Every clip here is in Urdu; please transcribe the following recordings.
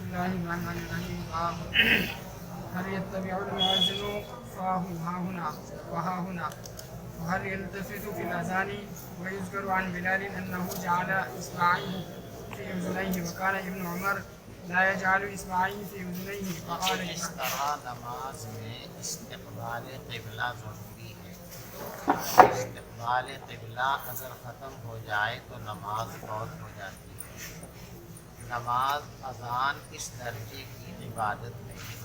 الله الرحمن الرحيم هل يتبع المؤذن فاه ها هنا وها هنا وهل يلتفت في الأذان ويذكر عن بلال أنه جعل إصبعيه في أذنيه وكان ابن عمر لا يجعل إصبعيه في أذنيه فقال اس طرح نماز میں استقبال قبلہ ضروری ہے. استقبال قبلہ اگر ختم ہو جائے تو نماز فوت ہو جاتی ہے. نماز اذان اس درجے کی عبادت نہیں.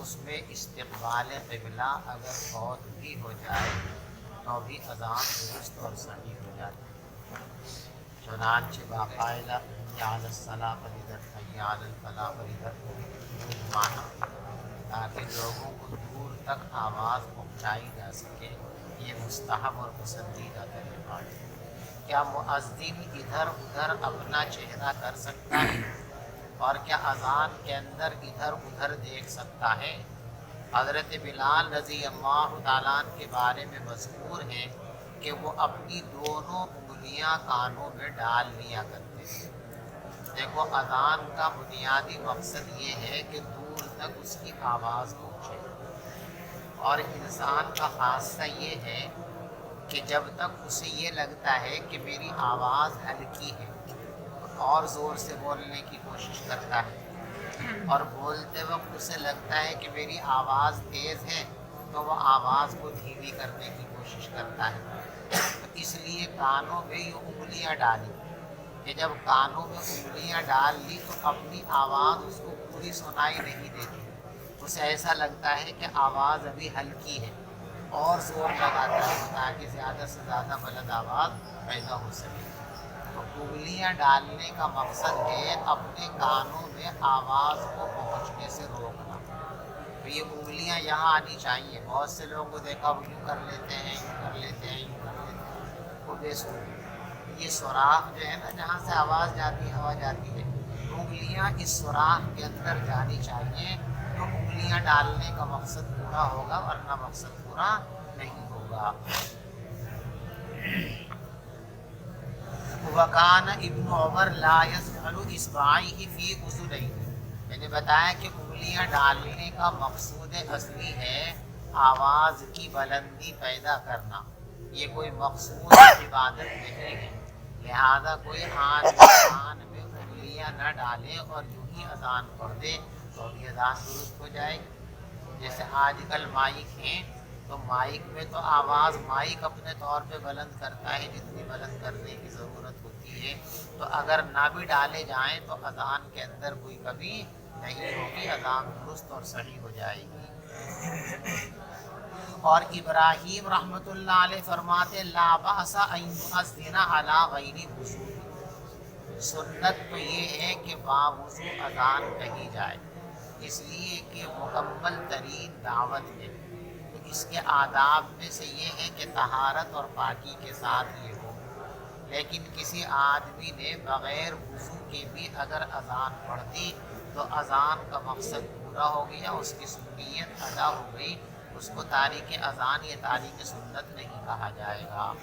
اس میں استقبال قبلہ اگر فوت بھی ہو جائے تو بھی اذان درست اور صحیح ہو جاتی ہے. چنانچہ باقاعدہ حی علی الصلاۃ فریضۃ حی علی الفلاح فریضۃ مانا تاکہ لوگوں کو دور تک آواز پہنچائی جا سکے. یہ مستحب اور پسندیدہ طریقہ ہے. کیا مؤذن ادھر ادھر اپنا چہرہ کر سکتا ہے اور کیا اذان کے اندر ادھر ادھر دیکھ سکتا ہے؟ حضرت بلال رضی اللہ تعالیٰ عنہ کے بارے میں مذکور ہے کہ وہ اپنی دونوں انگلیاں کانوں میں ڈال لیا کرتے تھے. دیکھو اذان کا بنیادی مقصد یہ ہے کہ دور تک اس کی آواز پہنچے، اور انسان کا خاصہ یہ ہے کہ جب تک اسے یہ لگتا ہے کہ میری آواز ہلکی ہے اور زور سے بولنے کی کوشش کرتا ہے، اور بولتے وقت اسے لگتا ہے کہ میری آواز تیز ہے تو وہ آواز کو دھیمی کرنے کی کوشش کرتا ہے. تو اس لیے کانوں میں یہ انگلیاں ڈالی کہ جب کانوں میں انگلیاں ڈال لی تو اپنی آواز اس کو پوری سنائی نہیں دیتی. اسے ایسا لگتا ہے کہ آواز ابھی ہلکی ہے اور زور لگاتا ہے تاکہ زیادہ سے زیادہ بلند آواز پیدا ہو سکے. تو انگلیاں ڈالنے کا مقصد ہے اپنے کانوں میں آواز کو پہنچنے سے روکنا. تو یہ انگلیاں یہاں آنی چاہیے. بہت سے لوگوں کو دیکھا وہ یوں کر لیتے ہیں، یوں کر لیتے ہیں، یوں کر لیتے ہیں. وہ بے سوری. یہ سوراخ جو ہے نا جہاں سے آواز جاتی ہے، ہوا جاتی ہے، انگلیاں اس سوراخ کے اندر جانی چاہیے. تو انگلیاں ڈالنے کا مقصد پورا ہوگا، ورنہ مقصد پورا نہیں ہوگا. وَكَانَ ابن عمر لا يَجْعَلُ إِصْبَعَيْهِ فِي أُذُنَيْهِ. میں نے بتایا کہ انگلیاں ڈالنے کا مقصود اصلی ہے آواز کی بلندی پیدا کرنا. یہ کوئی مقصود عبادت نہیں ہے. لہذا کوئی آن میں انگلیاں نہ ڈالے اور یوں ہی اذان پڑھ دے تو بھی اذان درست ہو جائے گی. جیسے آج کل مائک ہیں تو مائک میں تو آواز مائک اپنے طور پہ بلند کرتا ہے جتنی بلند کرنے کی ضرورت ہوتی ہے. تو اگر نہ بھی ڈالے جائیں تو اذان کے اندر کوئی کمی نہیں ہوگی، اذان درست اور صحیح ہو جائے گی. اور ابراہیم رحمۃ اللہ علیہ فرماتے لا بأس ان یؤذن علی غیر وضو. سنت تو یہ ہے کہ باوضو اذان کہی جائے، اس لیے کہ مکمل ترین دعوت ہے. تو اس کے آداب میں سے یہ ہے کہ طہارت اور پاکی کے ساتھ یہ ہو. لیکن کسی آدمی نے بغیر وضو کے بھی اگر اذان پڑھ دی تو اذان کا مقصد پورا ہو گیا، اس کی سنیت ادا ہو گئی. اس کو تارک اذان یا تارک سنت نہیں کہا جائے گا.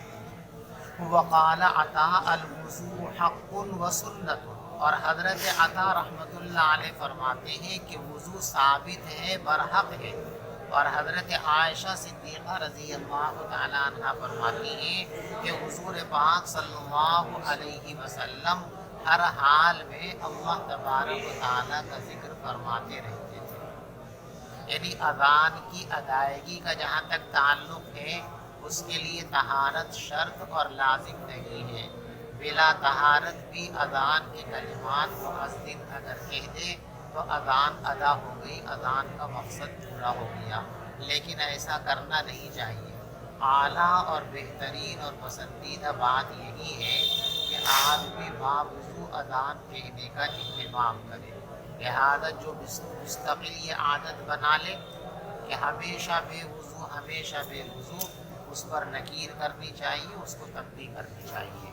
وقال عطاء الوضوء حق و سنت. اور حضرت عطا رحمۃ اللہ علیہ فرماتے ہیں کہ وضو ثابت ہے، برحق ہے. اور حضرت عائشہ صدیقہ رضی اللہ تعالیٰ عنہ فرماتی ہیں کہ حضور پاک صلی اللہ علیہ وسلم ہر حال میں اللہ تبارک و تعالیٰ کا ذکر فرماتے رہتے تھے. یعنی اذان کی ادائیگی کا جہاں تک تعلق ہے اس کے لیے طہارت شرط اور لازم نہیں ہے. بلا طہارت بھی اذان کے کلمات مؤذن اگر کہہ دے تو اذان ادا ہو گئی، اذان کا مقصد پورا ہو گیا. لیکن ایسا کرنا نہیں چاہیے. اعلیٰ اور بہترین اور پسندیدہ بات یہی ہے کہ آدمی باوضو اذان کہنے کا اہتمام کرے. لہذا جو مستقل یہ عادت بنا لے کہ ہمیشہ بے وضو اس پر نکیر کرنی چاہیے، اس کو تنبیہ کرنی چاہیے.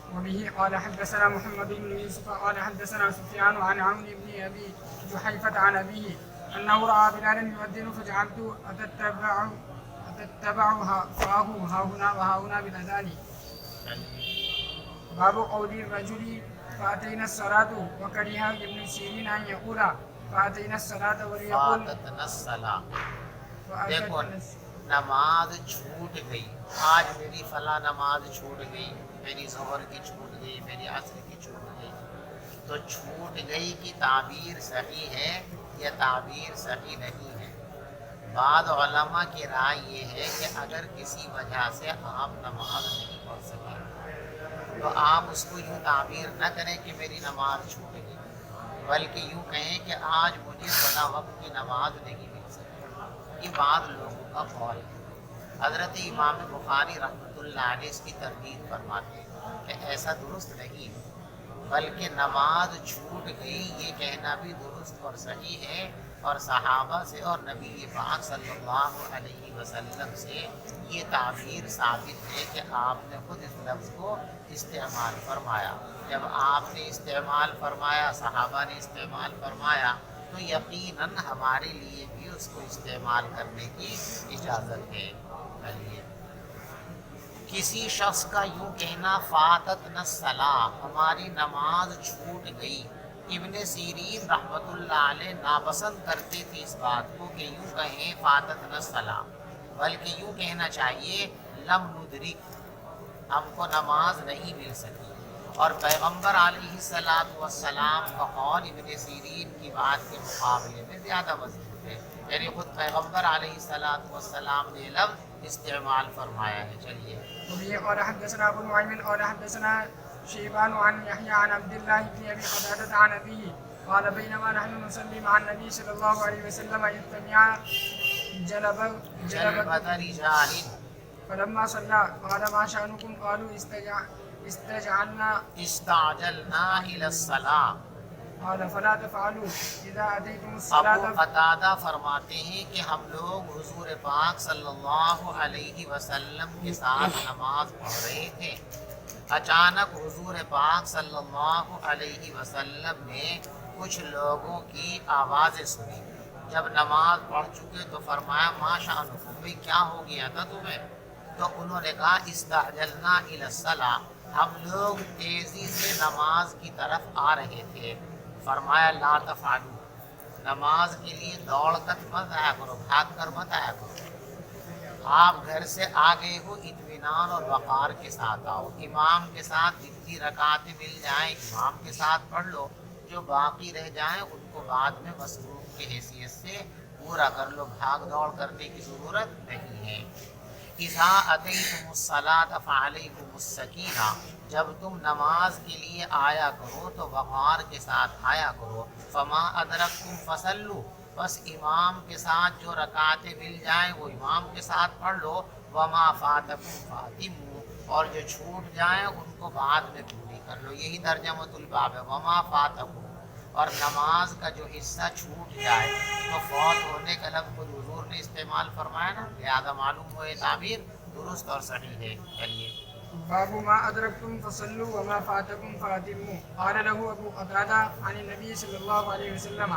وبه قال حدثنا محمد بن يوسف قال حدثنا سفيان عن عون بن ابي جحيفة عن ابيه انه راى بلالا يؤذن فجعلت اتتبع فاه ها هنا وها هنا بالاذان. باب قول الرجل فأتينا الصلاة وكره ابن سيرين أن يقول فأتينا الصلاة وليقول فاتتنا الصلاة. دیکھو فأتتنا نماز چھوٹ گئی، آج میری فلاں نماز چھوٹ گئی، میری ظہر کی چھوٹ گئی، میری عصر کی چھوٹ گئی. تو چھوٹ گئی کی تعبیر صحیح ہے یا تعبیر صحیح نہیں ہے؟ بعض علماء کی رائے یہ ہے کہ اگر کسی وجہ سے آپ نماز نہیں پڑھ سکیں تو آپ اس کو یوں تعبیر نہ کریں کہ میری نماز چھوٹ گئی، بلکہ یوں کہیں کہ آج مجھے فلاں وقت کی نماز نہیں مل سکی. یہ بعض لوگوں کا قول ہے. حضرت امام بخاری رحمۃ اللہ علیہ اس کی تردید فرماتے ہیں کہ ایسا درست نہیں، بلکہ نماز چھوٹ گئی یہ کہنا بھی درست اور صحیح ہے، اور صحابہ سے اور نبی پاک صلی اللہ علیہ وسلم سے یہ تعبیر ثابت ہے کہ آپ نے خود اس لفظ کو استعمال فرمایا. جب آپ نے استعمال فرمایا، صحابہ نے استعمال فرمایا، تو یقیناً ہمارے لیے بھی اس کو استعمال کرنے کی اجازت ہے. چلیے، کسی شخص کا یوں کہنا فاتتنا الصلاۃ، ہماری نماز چھوٹ گئی. ابن سیرین رحمۃ اللہ علیہ ناپسند کرتے تھے اس بات کو کہ یوں کہیں فاتتنا الصلاۃ، بلکہ یوں کہنا چاہیے لم ندرک، ہم کو نماز نہیں مل سکی. اور پیغمبر علیہ السلام کا قول ابن سیرین کی بات کے مقابلے میں زیادہ مضبوط ہے، یعنی خود پیغمبر علیہ السلام نے لفظ استعمال فرمایا ہے. چلیے، وبه قال حدثنا أبو نعيم قال حدثنا شيبان عن يحيى عن عبد الله بن أبي قتادة عن أبيه قال بينما نحن نصلي مع النبي صلى الله عليه وسلم إذ سمع جلبت رجال، فلما صلى قال ما شأنكم قالوا استعجلنا إلى الصلاة. قال فلا تفعلوا إذا أتيتم ابو الصلاة. قتادہ فرماتے ہیں کہ ہم لوگ حضور پاک صلی اللہ علیہ وسلم کے ساتھ نماز پڑھ رہے تھے. اچانک حضور پاک صلی اللہ علیہ وسلم نے کچھ لوگوں کی آوازیں سنی. جب نماز پڑھ چکے تو فرمایا ما شأنکم، بھئی کیا ہو گیا تھا تمہیں؟ تو انہوں نے کہا استعجلنا الی الصلاۃ، ہم لوگ تیزی سے نماز کی طرف آ رہے تھے. فرمایا لا تفعلوا، نماز کے لیے دوڑ کر مت آیا کرو، بھاگ کر مت آیا کرو. آپ گھر سے آ گئے ہو، اطمینان اور وقار کے ساتھ آؤ. امام کے ساتھ جتنی رکعتیں مل جائیں امام کے ساتھ پڑھ لو، جو باقی رہ جائیں ان کو بعد میں مسبوق کی حیثیت سے پورا کر لو، بھاگ دوڑ کرنے کی ضرورت نہیں ہے. اذا اتیتم الصلاۃ فعلیکم السکینہ، جب تم نماز کے لیے آیا کرو تو وقار کے ساتھ آیا کرو. فما ادرکتم فصلوا، بس امام کے ساتھ جو رکعتیں مل جائیں وہ امام کے ساتھ پڑھ لو. وما فاتکم فاتموا، اور جو چھوٹ جائیں ان کو بعد میں پوری کر لو. یہی ترجمۃ الباب ہے، وما فاتکم. اور نماز کا جو حصہ چھوٹ جائے تو فوت ہونے کا لفظ خود حضور نے استعمال فرمایا نا، لہذا معلوم ہو یہ تعبیر درست اور صحیح ہے. چلیے، باب ما أدركتم فصلوا وما فاتكم فأتموا. قال له أبو قتادة عن النبي صلى الله عليه وسلم.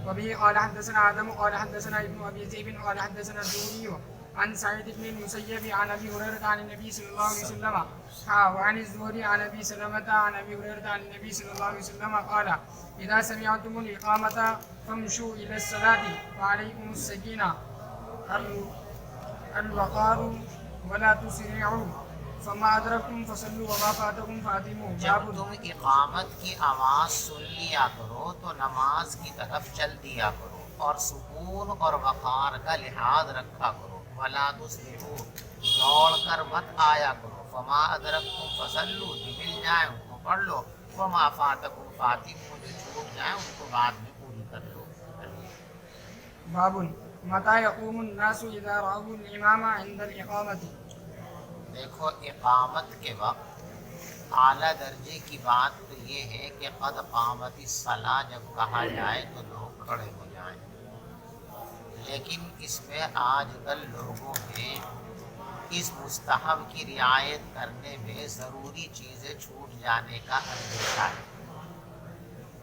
وبه قال حدثنا آدم قال حدثنا ابن أبي ذئب قال حدثنا الزهري عن سعيد بن المسيب عن أبي هريرة عن النبي صلى الله عليه وسلم وعن الزهري عن أبي سلمة عن أبي هريرة عن النبي صلى الله عليه وسلم قال إذا سمعتم الإقامة فامشوا إلى الصلاة وعليكم السكينة الوقار ولا تسرعوا فما ادرکتم فصلوا وما فاتکم فاتموا. جب تم اقامت کی آواز سن لیا کرو تو نماز کی طرف چل دیا کرو اور سکون اور وقار کا لحاظ رکھا کرو. ولا تسرعوا، دوڑ کر مت آیا کرو. فما ادرکتم فصلوا، جو مل جائے ان کو پڑھ لو. وما فاتکم فاتموا، جو چھوٹ جائے ان کو بعد میں پوری کر لو. باب متى يقوم الناس إذا رأوا الإمام عند الإقامة. دیکھو، اقامت کے وقت اعلیٰ درجے کی بات تو یہ ہے کہ قد قامت الصلاۃ جب کہا جائے تو لوگ کھڑے ہو جائیں. لیکن اس میں آج کل لوگوں میں اس مستحب کی رعایت کرنے میں ضروری چیزیں چھوٹ جانے کا اندیشہ ہے.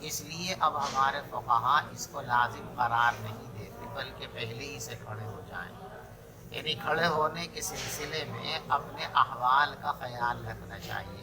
اس لیے اب ہمارے فقہا اس کو لازم قرار نہیں دیتے، بلکہ پہلے ہی سے کھڑے ہو جائیں. یعنی کھڑے ہونے کے سلسلے میں اپنے احوال کا خیال رکھنا چاہیے.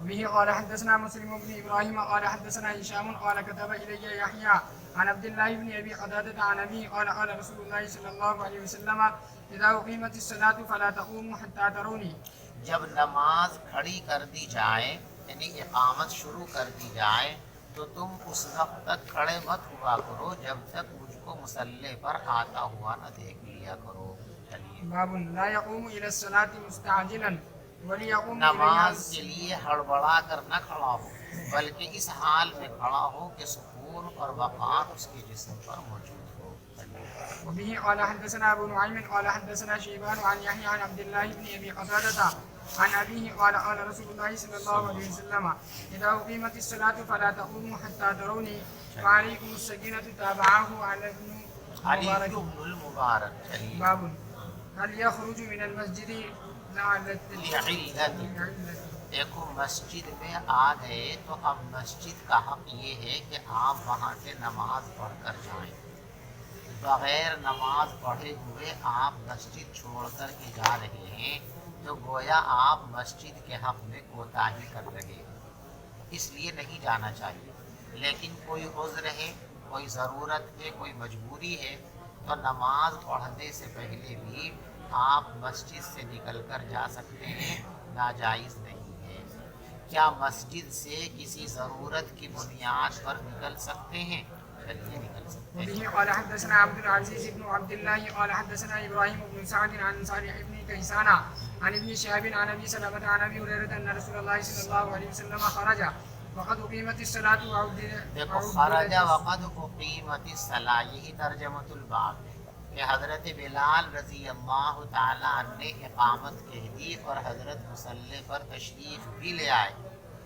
به قال حدثنا مسلم بن ابراهيم قال حدثنا هشام قال كتب الي يحيى عن عبد الله بن ابي قتادة عن ابيه قال قال رسول الله صلى الله عليه وسلم اذا اقيمت الصلاة فلا تقوموا حتى تروني. جب نماز کھڑی کر دی جائے یعنی اقامت شروع کر دی جائے تو تم اس وقت تک کھڑے مت ہوا کرو جب تک مجھ کو مصلی پر آتا ہوا نہ دیکھ لیا کرو. چلیے. باب لا يقوم الى الصلاة مستعجلا وليقوم نماز کے لیے ہڑبڑا کر نہ کھڑا ہو بلکہ اس حال میں کھڑا ہو کہ سکون اور وقار اس کے جسم پر موجود ہو. وبه قال حدثنا ابو نعيم قال حدثنا شيبان عن يحيى عن عبد الله بن ابي قتادة عن ابيه قال قال رسول الله صلى الله عليه وسلم اذا اقيمت الصلاة فلا تقوموا حتى تروني وعليكم السكينة. تابعه على ابن المبارك. باب هل يخرج من المسجد دیکھو مسجد میں آ گئے تو اب مسجد کا حق یہ ہے کہ آپ وہاں سے نماز پڑھ کر جائیں. بغیر نماز پڑھے ہوئے آپ مسجد چھوڑ کر کے جا رہے ہیں تو گویا آپ مسجد کے حق میں کوتاہی کر رہے ہیں، اس لیے نہیں جانا چاہیے. لیکن کوئی عذر ہے، کوئی ضرورت ہے، کوئی مجبوری ہے تو نماز پڑھنے سے پہلے بھی آپ مسجد سے نکل کر جا سکتے ہیں، ناجائز نہیں ہے. کیا مسجد سے کسی ضرورت کی بنیاد پر نکل سکتے ہیں؟ چلیے نکل سکتے ہیں. وبه قال حدثنا عبد العزيز بن عبد الله قال حدثنا ابراهيم بن سعد عن صالح بن كيسان عن ابن شهاب عن ابي سلمة عن ابي هريرة ان رسول الله صلى الله عليه وسلم خرج وقد اقيمت الصلاة وعدل. دیکھو خرج وقد اقیمت الصلاة یہی ترجمۃ الباب ہے کہ حضرت بلال رضی اللہ تعالیٰ عنہ نے اقامت کہہ دی اور حضرت مصلی پر تشریف بھی لے آئے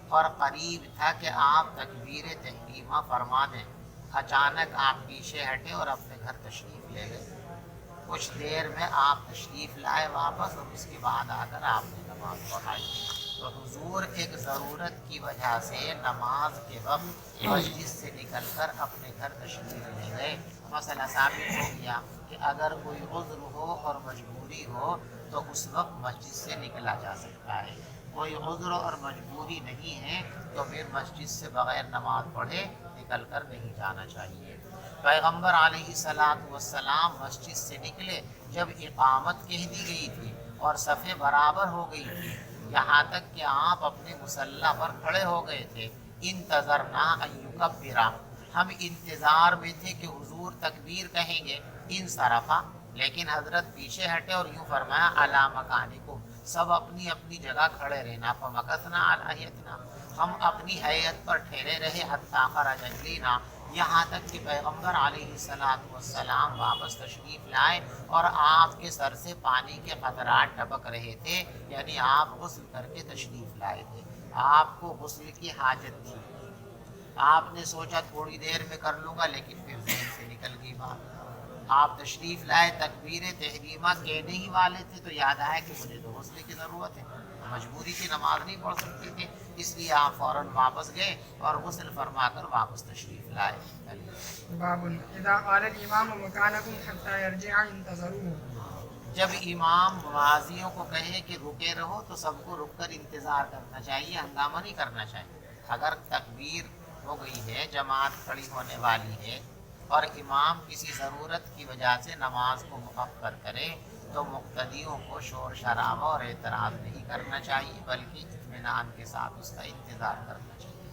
اور قریب تھا کہ آپ تکبیر تحریمہ فرما دیں. اچانک آپ پیچھے ہٹے اور اپنے گھر تشریف لے گئے. کچھ دیر میں آپ تشریف لائے واپس اور اس کے بعد آ کر آپ نے نماز پڑھائی. تو حضور ایک ضرورت کی وجہ سے نماز کے وقت مسجد سے نکل کر اپنے گھر تشریف لے گئے. مسئلہ ثابت ہو گیا کہ اگر کوئی عذر ہو اور مجبوری ہو تو اس وقت مسجد سے نکلا جا سکتا ہے. کوئی عذر اور مجبوری نہیں ہے تو پھر مسجد سے بغیر نماز پڑھے نکل کر نہیں جانا چاہیے. پیغمبر علیہ السلام مسجد سے نکلے جب اقامت کہہ دی گئی تھی اور صفیں برابر ہو گئی تھی، یہاں تک کہ آپ اپنے مصلی پر کھڑے ہو گئے تھے. انتظرنا ان یکبرا، ہم انتظار میں تھے کہ حضور تکبیر کہیں گے. انصرفا، لیکن حضرت پیچھے ہٹے اور یوں فرمایا علی مکانکم، سب اپنی اپنی جگہ کھڑے رہنا. فمکثنا علی حیتنا، ہم اپنی حیت پر ٹھہرے رہے. حتی خرج الینا، یہاں تک کہ پیغمبر علیہ السلام واپس تشریف لائے اور آپ کے سر سے پانی کے قطرات ٹپک رہے تھے، یعنی آپ غسل کر کے تشریف لائے تھے. آپ کو غسل کی حاجت تھی، آپ نے سوچا تھوڑی دیر میں کر لوں گا، لیکن پھر ذہن سے نکل گئی بات. آپ تشریف لائے، تکبیر تحریمہ کہنے ہی والے تھے تو یاد آیا کہ مجھے تو غسل کی ضرورت ہے، مجبوری کی نماز نہیں پڑھ سکتے تھے، اس لیے آپ فوراً واپس گئے اور غسل فرما کر واپس تشریف لائے. باب اذا قال الامام مكانكم حتى يرجع انتظروه، جب امام معاذیوں کو کہے کہ رکے رہو تو سب کو رک کر انتظار کرنا چاہیے، ہنگامہ نہیں کرنا چاہیے. اگر تکبیر ہو گئی ہے، جماعت کھڑی ہونے والی ہے اور امام کسی ضرورت کی وجہ سے نماز کو مؤخر کرے تو مقتدیوں کو شور شرابہ اور اعتراض نہیں کرنا چاہیے، بلکہ اطمینان کے ساتھ اس کا انتظار کرنا چاہیے.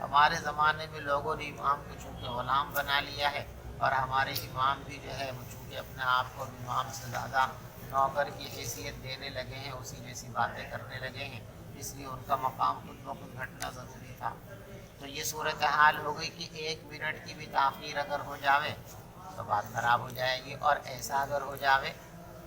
ہمارے زمانے میں لوگوں نے امام کو چونکہ غلام بنا لیا ہے اور ہمارے امام بھی جو ہے چونکہ اپنے آپ کو امام سے زیادہ نوکر کی حیثیت دینے لگے ہیں، اسی جیسی باتیں کرنے لگے ہیں، اس لیے ان کا مقام خود بخود گھٹنا ضروری تھا. تو یہ صورتحال ہو گئی کہ 1 منٹ کی بھی تاخیر اگر ہو جاوے تو بات خراب ہو جائے گی، اور ایسا اگر ہو جاوے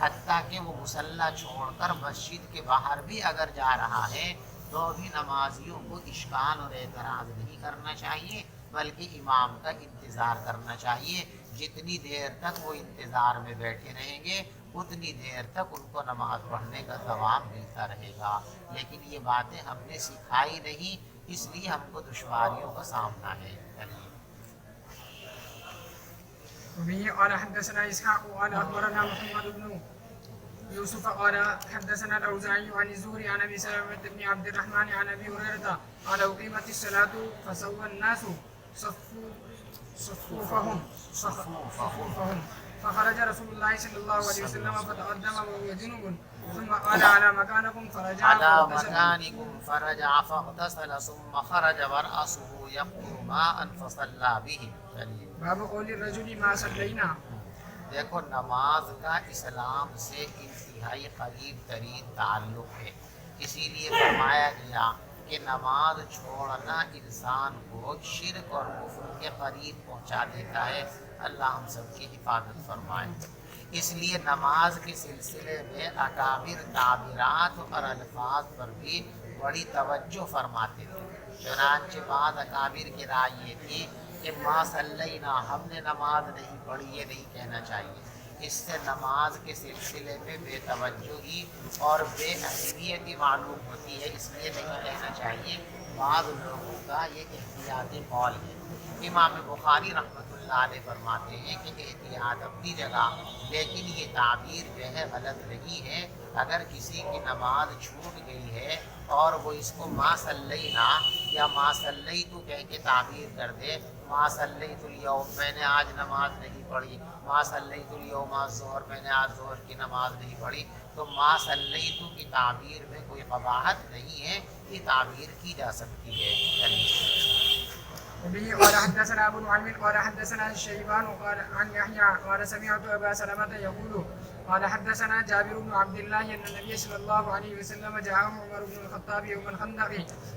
حتیٰ کہ وہ مصلی چھوڑ کر مسجد کے باہر بھی اگر جا رہا ہے تو بھی نمازیوں کو اشکال اور اعتراض نہیں کرنا چاہیے، بلکہ امام کا انتظار کرنا چاہیے۔ جتنی دیر تک وہ انتظار میں بیٹھے رہیں گے اتنی دیر تک ان کو نماز پڑھنے کا ثواب ملتا رہے گا۔ لیکن یہ باتیں ہم نے سکھائی نہیں، اس لیے ہم کو دشواریوں کا سامنا ہے۔ وبه قال حدثنا إسحاق قال أخبرنا محمد بن يوسف قال حدثنا الأوزاعي عن الزهري عن أبي سلمة بن عبد الرحمن عن أبي هريرة قال أقيمت الصلاة فسوى الناس صفوفهم فخرج رسول الله صلى الله عليه وسلم فتقدم وهو جنوب ثم قال على مكانكم فرجع فاغتسل ثم خرج ورأسه يقطر ماء فصلى به۔ باب قول الرجل ما صلينا۔ دیکھو نماز کا اسلام سے انتہائی قریب ترین تعلق ہے، اسی لیے فرمایا گیا کہ نماز چھوڑنا انسان کو شرک اور کفر کے قریب پہنچا دیتا ہے۔ اللہ ہم سب کی حفاظت فرمائے۔ اس لیے نماز کے سلسلے میں اکابر تعبیرات اور الفاظ پر بھی بڑی توجہ فرماتے تھے۔ چنانچہ بعض اکابر کی رائے یہ تھی کہ ما صلینا، ہم نے نماز نہیں پڑھی، یہ نہیں کہنا چاہیے۔ اس سے نماز کے سلسلے میں بے توجہی اور بے اہمیتی معلوم ہوتی ہے، اس لیے نہیں کہنا چاہیے۔ بعض لوگوں کا یہ احتیاطی قول ہے۔ امام بخاری رحمۃ اللہ علیہ فرماتے ہیں کہ احتیاط اپنی جگہ، لیکن یہ تعبیر جو ہے غلط نہیں ہے۔ اگر کسی کی نماز چھوٹ گئی ہے اور وہ اس کو ما صلینا یا ما صلیتو کہہ کے تعبیر کر دے، ما صلیت الیوم، میں نے آج نماز نہیں پڑھی، ما صلیت الیوم الظہر، میں نے آج ظہر کی نماز نہیں پڑھی، تو ما صلیتو کی تعبیر میں کوئی قباحت نہیں ہے، یہ تعبیر کی جا سکتی ہے۔ وبه قال حدثنا أبو نعيم قال حدثنا الشيبان قال عن يحيى قال سمعت أبا سلمة يقول قال حدثنا جابر بن عبد الله أن النبي صلى الله عليه وسلم جاءه عمر بن الخطاب يوم الخندق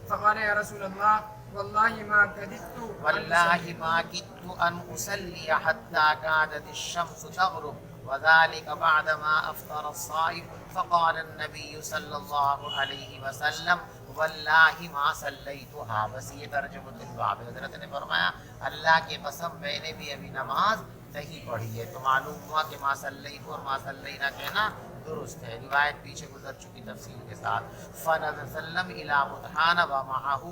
فقال يا رسول الله والله ما كدت أن أصلي حتى كادت الشمس تغرب وذلك بعدما أفطر الصائم فقال النبي صلى الله عليه وسلم واللہ ما صلیتھا، بس یہ ترجمۃ الباب۔ حضرت نے فرمایا اللہ کی قسم میں نے بھی ابھی نماز نہیں پڑھی ہے، تو معلوم ہوا کہ ما صلیتھا اور ما صلینا کہنا درست ہے۔ روایت پیچھے گزر چکی تفصیل کے ساتھ۔ فنظر سلم الی بطحان ومعه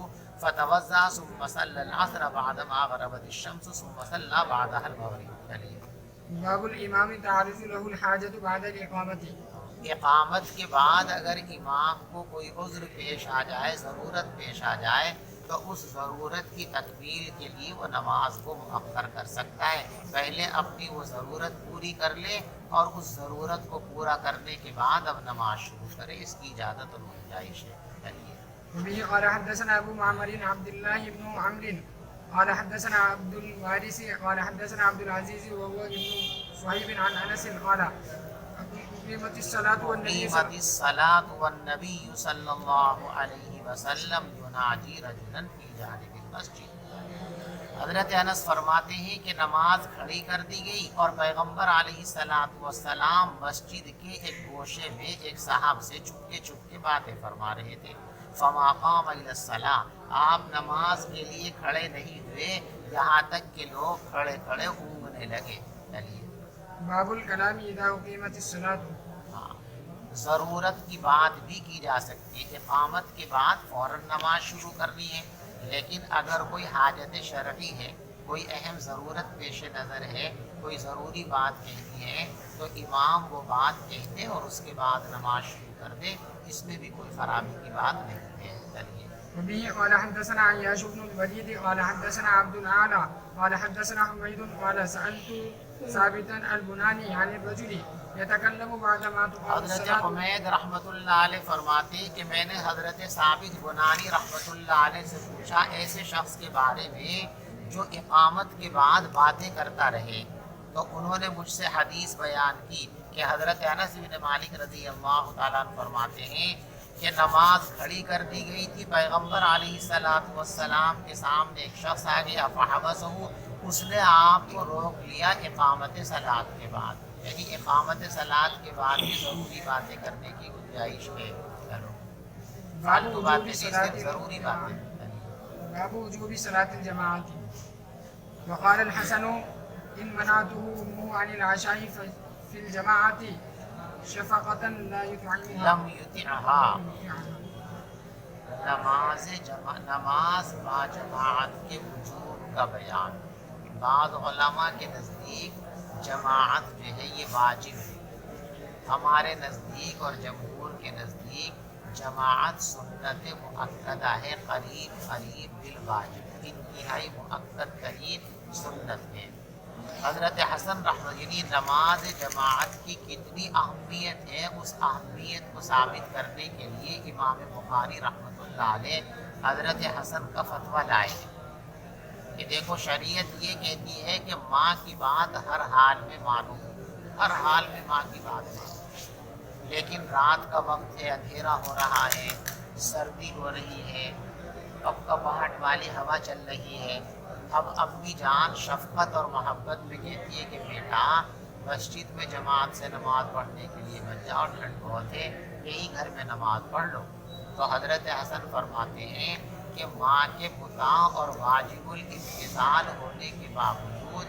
فتوضا ثم صلی العصر بعدما غربت الشمس ثم صلی بعدها المغرب۔ چلیے باب الامام تعرض له الحاجة بعد الإقامة۔ اقامت کے بعد اگر امام کو کوئی عذر پیش آ جائے، ضرورت پیش آ جائے، تو اس ضرورت کی تکمیل کے لیے وہ نماز کو مؤخر کر سکتا ہے۔ پہلے اپنی وہ ضرورت پوری کر لے اور اس ضرورت کو پورا کرنے کے بعد اب نماز شروع کرے، اس کی اجازت اور گنجائش ہے۔ وبه قال حدثنا أبو معمر عبد الله بن عمرو قال حدثنا عبد الوارث قال حدثنا عبد العزيز وهو ابن صهيب عن أنس قال أقيمت الصلاة والنبي صلی اللہ علیہ وسلم يناجي رجلا في جانب المسجد۔ حضرت انس فرماتے ہیں کہ نماز کھڑی کر دی گئی اور پیغمبر علیہ الصلوۃ والسلام مسجد کے ایک گوشے میں ایک صاحب سے چپکے باتیں فرما رہے تھے۔ فما قام الى الصلاة، آپ نماز کے لیے کھڑے نہیں ہوئے یہاں تک کہ لوگ کھڑے اونگنے لگے۔ باب الکلام اذا اقیمت الصلاۃ۔ ضرورت کی بات بھی کی جا سکتی ہے، اقامت کے بعد فوراً نماز شروع کرنی ہے، لیکن اگر کوئی حاجت شرعی ہے، کوئی اہم ضرورت پیش نظر ہے، کوئی ضروری بات کہنی ہے، تو امام وہ بات کہہ دے اور اس کے بعد نماز شروع کر دے، اس میں بھی کوئی خرابی کی بات نہیں ہے۔ چلیے وبه قال حدثنا عياش بن الوليد قال حدثنا عبد الأعلى قال حدثنا حميد قال سألت ثابتا البناني عن الرجل يتكلم بعدما تقام حضرت الصلاة۔ حمید رحمۃ اللہ علیہ فرماتے کہ میں نے حضرت ثابت بنانی رحمۃ اللہ علیہ سے پوچھا ایسے شخص کے بارے میں جو اقامت کے بعد باتیں کرتا رہے، تو انہوں نے مجھ سے حدیث بیان کی کہ حضرت انس بن مالک رضی اللہ تعالیٰ عنہ فرماتے ہیں کہ نماز کھڑی کر دی گئی تھی، پیغمبر علیہ الصلوۃ والسلام کے سامنے ایک شخص آ گیا، فحبسہ، اس نے آپ کو روک لیا اقامت صلاۃ کے بعد۔ یعنی اقامت صلاۃ کے بعد بھی ضروری باتیں کرنے کی گنجائش ہے. چلو فالتو باتیں نہیں، صرف ضروری باتیں. باب وجوب صلاة الجماعة. وقال الحسن إن منعته أمه عن العشاء في الجماعة شفقة لا يطعمها. لم یطعها. نماز با جماعت کے وجوب کا بیان. بعض علماء کے نزدیک جماعت جو ہے یہ واجب ہے، ہمارے نزدیک اور جمہور کے نزدیک جماعت سنت مؤکدہ ہے، قریب قریب بالواجب، انتہائی مؤکد ترین سنت ہے. حضرت حسن رحمہ یعنی نماز جماعت کی کتنی اہمیت ہے، اس اہمیت کو ثابت کرنے کے لیے امام بخاری رحمۃ اللہ علیہ حضرت حسن کا فتویٰ لائے ہیں کہ دیکھو شریعت یہ کہتی ہے کہ ماں کی بات ہر حال میں مانو، ہر حال میں ماں کی بات مانو. لیکن رات کا وقت ہے، اندھیرا ہو رہا ہے، سردی ہو رہی ہے، کپکپاہٹ والی ہوا چل رہی ہے. اب امی جان شفقت اور محبت میں کہتی ہے کہ بیٹا مسجد میں جماعت سے نماز پڑھنے کے لیے مت جاؤ، ٹھنڈ بہت ہے، یہی گھر میں نماز پڑھ لو. تو حضرت حسن فرماتے ہیں کہ ماں کے مطاع اور واجب الامتثال ہونے کے باوجود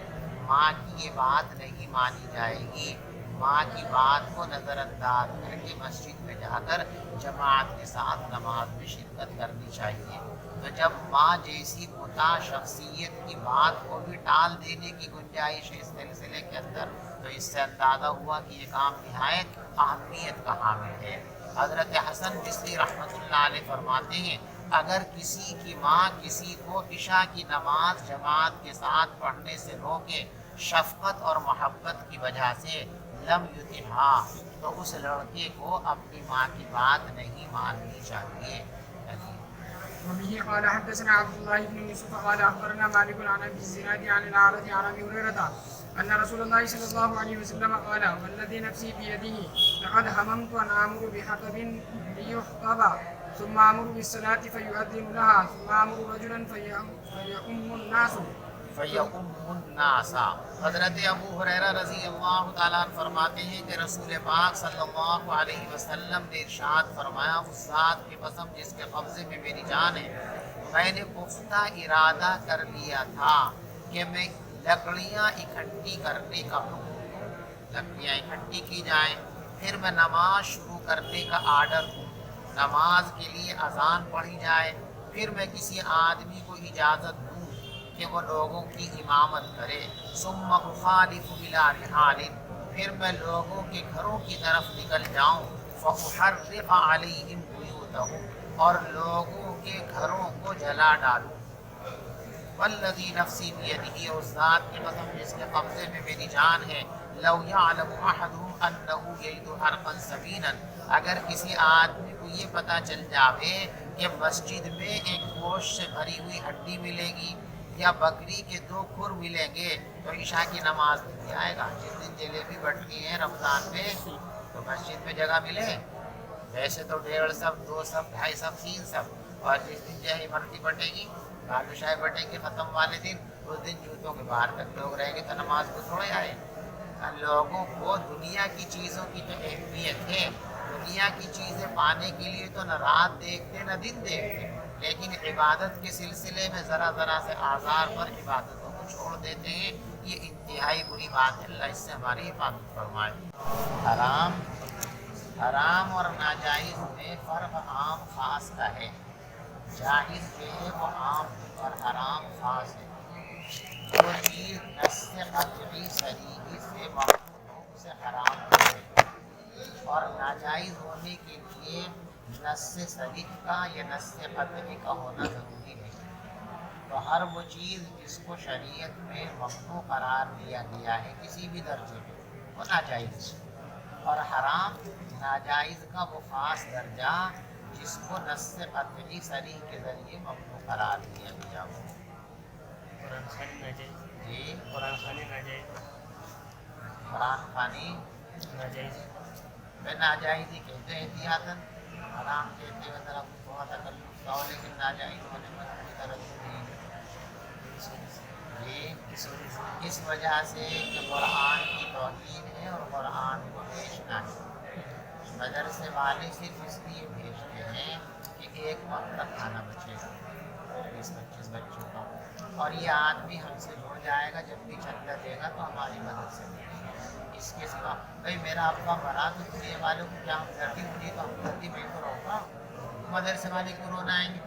ماں کی یہ بات نہیں مانی جائے گی. ماں کی بات کو نظر انداز کر کے مسجد میں جا کر جماعت کے ساتھ نماز میں شرکت کرنی چاہیے. تو جب ماں جیسی مطاع شخصیت کی بات کو بھی ٹال دینے کی گنجائش ہے اس سلسلے کے اندر، تو اس سے اندازہ ہوا کہ یہ کام نہایت اہمیت کا حامل ہے. حضرت حسن بصری رحمۃ اللہ علیہ فرماتے ہیں اگر کسی کی ماں کسی کو عشاء کی نماز جماعت کے ساتھ پڑھنے سے روکے شفقت اور محبت کی وجہ سے لم یطعها، تو اس لڑکے کو اپنی ماں کی بات نہیں ماننی چاہیے. وبه قال حدثنا عبد الله بن يوسف قال أخبرنا مالك عن أبي الزناد عن الأعرج عن أبي هريرة أن رسول الله صلى الله عليه وسلم قال والذي نفسي بيده لقد هممت أن آمر بحطب ليخطب ثم آمر بالصلاة فيؤذن لها ثم آمر رجلا فيؤم الناس. حضرت ابو ہریرہ رضی اللہ تعالیٰ عنہ فرماتے ہیں کہ رسول پاک صلی اللہ علیہ وسلم نے ارشاد فرمایا اس ذات کی قسم جس کے قبضے میں میری جان ہے، میں نے پختہ ارادہ کر لیا تھا کہ میں لکڑیاں اکٹھی کرنے کا حکم دوں، لکڑیاں اکٹھی کی جائیں، پھر میں نماز شروع کرنے کا آرڈر دوں، نماز کے لیے اذان پڑھی جائے، پھر میں کسی آدمی کو اجازت دوں کہ وہ لوگوں کی امامت کرے. ثم اخالف الى رحال، پھر میں لوگوں کے گھروں کی طرف نکل جاؤں. فاحرق علیہم بیوتہم، اور لوگوں کے گھروں کو جلا ڈالوں. والذی نفسی بیدہ، اس ذات کی قسم جس کے قبضے میں میری جان ہے، لو یعلم احدہم انہ یجد حرقا ثمینا، اگر کسی آدمی کو یہ پتہ چل جاوے کہ مسجد میں ایک گوشت سے بھری ہوئی ہڈی ملے گی یا بکری کے 2 کھر ملیں گے تو عشاء کی نماز نہیں آئے گا. جس دن جلیبی بٹتی ہیں رمضان میں تو مسجد میں جگہ ملے، ویسے تو 1.5 سب 2 سب 2.5 سب 3 سب، اور جس دن جو ہے امرتی بٹے گی بالو شاہی بٹے گی ختم والے دن، اس دن جوتوں کے باہر تک لوگ رہیں گے تو نماز کو تھوڑے آئے. لوگوں کو دنیا کی چیزوں کی جو اہمیت ہے، دنیا کی چیزیں پانے کے لیے تو نہ رات دیکھتے نہ دن دیکھتے، لیکن عبادت کے سلسلے میں ذرا ذرا سے آزار پر عبادتوں کو چھوڑ دیتے ہیں. یہ انتہائی بری بات ہے، اللہ اس سے ہماری حفاظت فرمائے. حرام اور ناجائز میں فرق عام خاص کا ہے. جائز جو ہے وہ عام اور حرام خاص ہے. جو چیز نص قطعی صریح سے ممنوع ہو اسے حرام ہے، اور ناجائز ہونے کے لیے نص صریح کا یا نص قطعی کا ہونا ضروری ہے. تو ہر وہ چیز جس کو شریعت میں ممنوع قرار دیا گیا ہے کسی بھی درجے میں وہ ناجائز ہے، اور حرام ناجائز کا وہ خاص درجہ جس کو نص قطعی صریح کے ذریعے ممنوع قرار دیا گیا ہو. قرآن خوانی ناجائز، جی قرآن خوانی ناجائز، قرآن خوانی ناجائز، میں ناجائز ہی کہتے ہیں احتیاطاً، حرام کہتے ہوئے ذرا بہت تکلف کا ہو، لیکن ناجائز ہونے میں کوئی طرف نہیں. جی اس وجہ سے اس وجہ سے کہ قرآن کی توہین ہے ہے اور قرآن کو بیچنا ہے. مدرسے والے صرف اس لیے بھیجتے ہیں کہ ایک وقت تک کھانا بچے گا 20-25 بچوں کا, اور یہ آدمی ہم سے جڑ جائے گا, جب بھی چندہ دے گا تو ہماری مدد سے دے گا. اس کے سوا بھائی میرا ابا مرا تو دنیا والوں کو کیا ہمدردی ہوئی, تو ہمدردی میں تو رہوں گا. مدرسے والے کو رونا آئیں گے,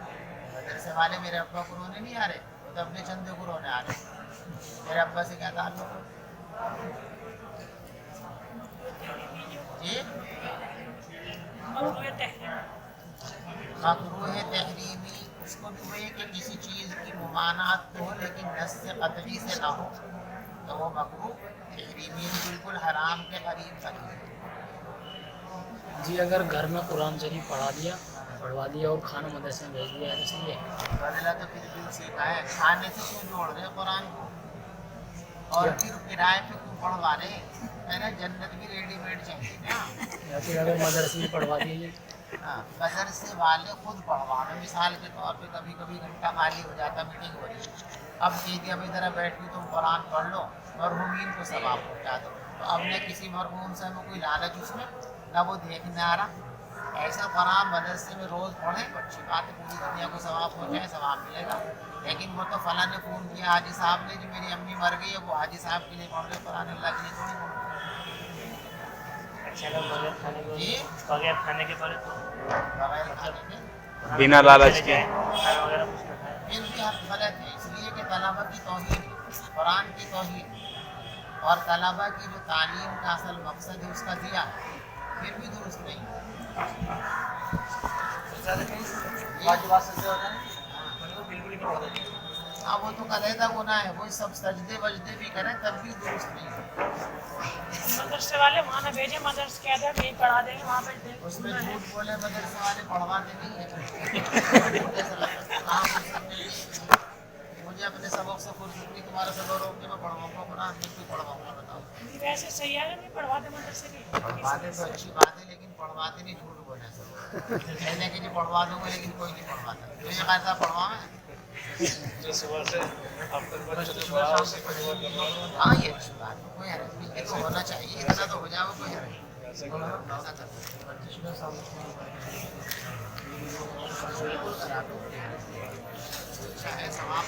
مدرسے والے میرے ابا کو رونے نہیں آ رہے, وہ تو اپنے چندے کو رونے آ رہے. میرے ابا سے کیا تعلق ہے جی؟ مکروہ تحریمی اس کو بھی ہوئے کہ کسی چیز کی ممانعت تو ہو لیکن نص قطعی سے نہ ہو, تو وہ مکروہ تحریمی بالکل حرام کے قریب تک ہے. جی اگر گھر میں قرآن شریف پڑھوا دیا اور کھانا مدرسے میں بھیج دیا ہے تو صحیح ہے؟ بدلا تو پھر بھی سیکھا ہے, کھانے سے کیوں جوڑ رہے قرآن کو, اور پھر کرائے پہ کیوں پڑھوا رہے ہیں؟ جنت بھی ریڈی میڈ چاہیے نا. یا پھر اگر مدرسے میں پڑھوا دیے مدرسے والے خود پڑھوانا, مثال کے طور پہ کبھی کبھی گھنٹہ خالی ہو جاتا, میٹنگ ہو رہی ہے, اب کہہ دیا بھائی ذرا بیٹھ کے تم قرآن پڑھ لو, مرحومین کو ثواب پہنچا دو, تو اب نے کسی مرحوم سے ہمیں کوئی لالچ اس میں نہ وہ دیکھنے آ رہا. ایسا قرآن مدرسے میں روز پڑھیں تو اچھی بات ہے, پوری دنیا کو ثواب پہنچائے, ثواب ملے گا. لیکن وہ تو فلاں نے فون کیا حاجی صاحب نے, جو میری امی مر گئی ہے, وہ حاجی صاحب کے لیے پڑھ رہے, قرآن اللہ کے لیے تھوڑی پڑھ رہے. اچھا اگر بغیر کھانے کے جی بغیر کھانے کے بولے تو بغیر کھانے کے بنا لالچ چلے کے جائیں, کھانا وغیرہ کچھ نہ کھائیں. پھر بھی حق غلط ہے, اس لیے کہ طلبہ کی توہین ہے, قرآن کی توہین ہے, اور طلبہ کی جو تعلیم کا اصل مقصد ہے اس کا ضیاع ہے, پھر بھی درست نہیں. ہاں وہ تو علیحدہ گناہ ہے, وہ سب سجدے وجدے بھی کریں تب بھی درست نہیں ہے. مدرسے والے وہاں نہ بھیجے, مدرسے کہہ دیں یہی پڑھا دیں گے, وہاں پہ اس میں جھوٹ بولے مدرسے والے پڑھواتے نہیں ہیں. مجھے اپنے سبق سے فرصت نہیں, تمہارا سبق روک کے میں پڑھواؤں گا قرآن, میں کیوں پڑھواؤں گا بتاؤ. ویسے صحیح ہے نہیں پڑھواتے مدرسے کی, پڑھواتے تو اچھی بات ہے, لیکن پڑھواتے نہیں, جھوٹ بولنے سے. کہنے کہ نہیں پڑھوا دوں گا لیکن کوئی نہیں پڑھواتا. تو یہ کہتا پڑھواؤں ہاں یہ اچھی بات ہے, کوئی حرج نہیں, یہ تو ہونا چاہیے, اتنا تو ہو جائے گا, کوئی حرج نہیں. اچھا ہے ثواب